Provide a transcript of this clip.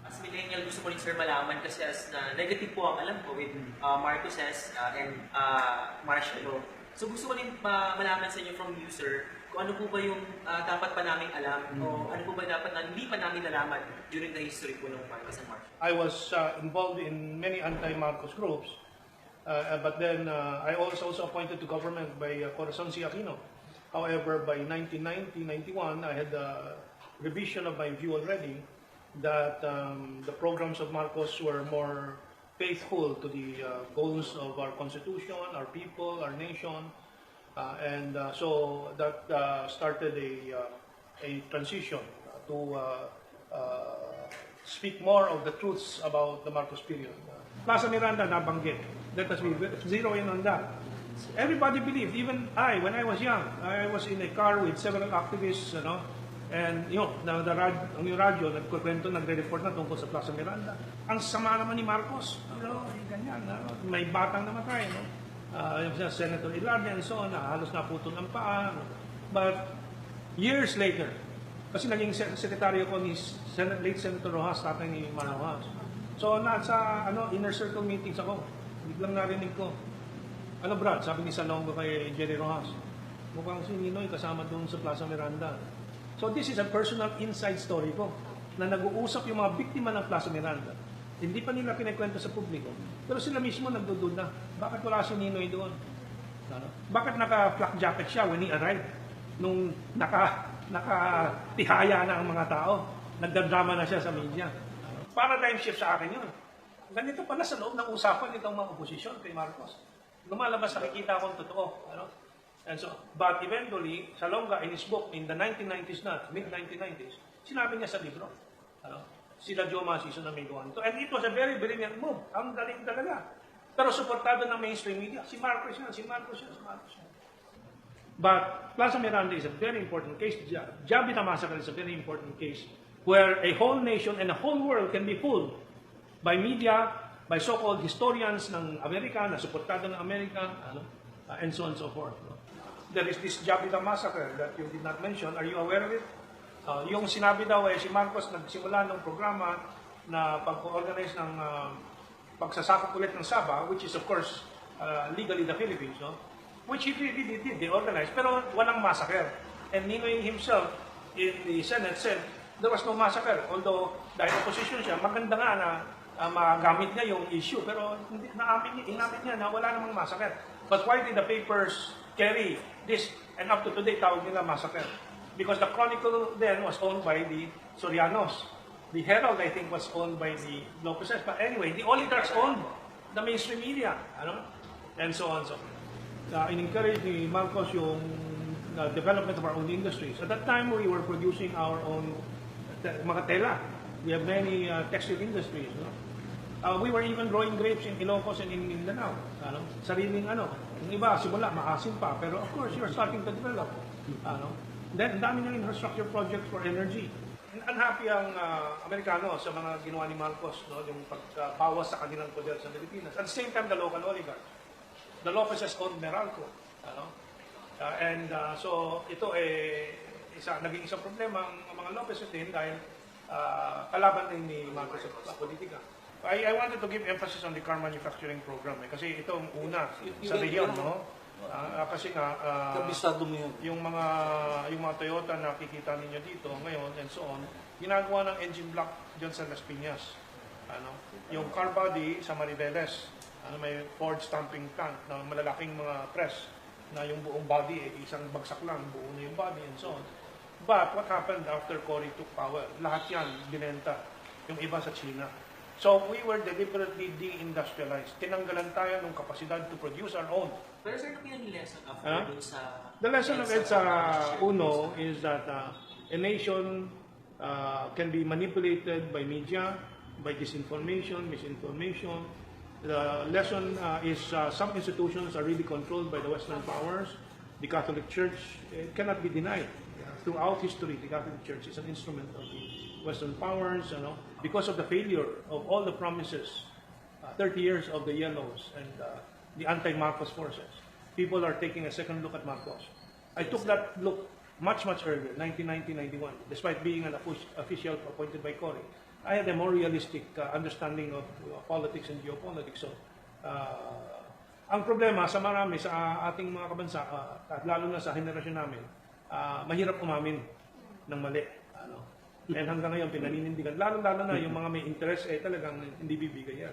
As millennial, gusto ko rin sir malaman kasi as na negative po ang alam ko with Marcoses and martial law. So gusto ko rin malaman sa inyo from you sir, kung ano po ba yung dapat pa namin alam o ano po ba dapat na hindi pa namin nalaman during the history po ng Marcos and Martial. I was involved in many anti-Marcos groups, but then I was also appointed to government by Corry Aquino. However, by 1990-91, I had a revision of my view already that the programs of Marcos were more faithful to the goals of our constitution, our people, our nation, and so that started a transition to speak more of the truths about the Marcos period. Plaza Miranda nabanggit. Let us be zero in on that. Everybody believed, even I, when I was young, I was in a car with several activists, and yung radyo, nagkukwento, nagre-report na tungkol sa Plaza Miranda. Ang sama naman ni Marcos, ganyan, may batang namatay, yung Senator Ilardi and so on, halos naputol ang paa. But years later, kasi naging sekretaryo ko ni late Senator Rojas, tatay ni Mar Rojas. So nasa inner circle meetings ako, biglang narinig ko, Brad, sabi ni Salongo kay Jerry Rojas, mukhang si Ninoy kasama doon sa Plaza Miranda. So this is a personal inside story ko, na nag-uusap yung mga biktima ng Plaza Miranda. Hindi pa nila pinakwento sa publiko. Pero sila mismo nagdudud na, bakit wala si Ninoy doon? Bakit naka-flak jacket siya when he arrived? Nung nakatihaya na ang mga tao, nagdadrama na siya sa media. Paradigm shift sa akin yun. Ganito pala sa loob ng usapan nitong mga oposisyon kay Marcos. Lumalabas nakikita akong totoo. And so, but eventually, Salonga in his book in the 1990s na, mid-1990s, sinabi niya sa libro, sila Joe Masiso na may gawan ito. And it was a very brilliant move. Ang galing talaga. Pero suportado ng mainstream media. Si Marcos yan, si Marcos yan, si Marcos yan. But Plaza Miranda is a very important case. Jabita Massacre is a very important case where a whole nation and a whole world can be fooled by media, by so-called historians ng Amerika, na suportado ng Amerika, and so on and so forth. There is this Jabita Massacre that you did not mention. Are you aware of it? Yung sinabi daw si Marcos nagsimula ng programa na pag-organize ng pagsasakop ulit ng Sabah, which is of course legally the Philippines, which he really did, they organized, pero walang massacre. And Ninoy himself in the Senate said there was no massacre, although dahil opposition siya, maganda nga na magamit niya yung issue, pero inamin niya na wala namang massacre. But why did the papers carry this? And up to today, tawag nila massacre. Because the Chronicle then was owned by the Sorianos. The Herald, I think, was owned by the Lopezes. But anyway, the oligarchs owned the mainstream media, and so on. So, in-encourage ni Marcos yung development of our own industries. At that time, we were producing our own mga tela. We have many textile industries. We were even growing grapes in Ilocos and in Mindanao. Sariling Yung iba, simula, maasim pa. Pero of course, you're starting to develop. Then, ang dami ng infrastructure projects for energy. Unhappy ang Amerikano sa mga ginawa ni Marcos, yung pagbawas sa kanilang poder sa Pilipinas. At the same time, the local oligarchs. The Lopezes owned Meralco. So, ito naging isang problema ang mga Lopezes din dahil kalaban din ni Marcos sa politika. I wanted to give emphasis on the car manufacturing program kasi ito ang una sa rehiyon, kasi nga yung mga Toyota na nakikita ninyo dito ngayon and so on, ginagawa ng engine block diyan sa Las Piñas. Yung car body sa Mariveles, may Ford stamping plant na malalaking mga press na yung buong body isang bagsak lang, buo na yung body and so on. But what happened after Cory took power? Lahat yan binenta, yung iba sa China. So we were deliberately de-industrialized. Tinanggalan tayo ng kapasidad to produce our own. Pero sir, ano yung lesson after dun sa... The lesson of EDSA Uno is that a nation can be manipulated by media, by disinformation, misinformation. The lesson is some institutions are really controlled by the Western powers. The Catholic Church cannot be denied. Throughout history, the Catholic Church is an instrument of the Western powers, because of the failure of all the promises, 30 years of the Yellows and the anti-Marcos forces. People are taking a second look at Marcos. I took that look much earlier, 1990-91, despite being an official appointed by Cory. I had a more realistic understanding of politics and geopolitics. So, ang problema sa marami sa ating mga kabansa, at lalo na sa henerasyon namin, mahirap umamin ng mali. And hanggang ngayon, pinaninindigan. Lalo na yung mga may interest, talagang hindi bibigay yan.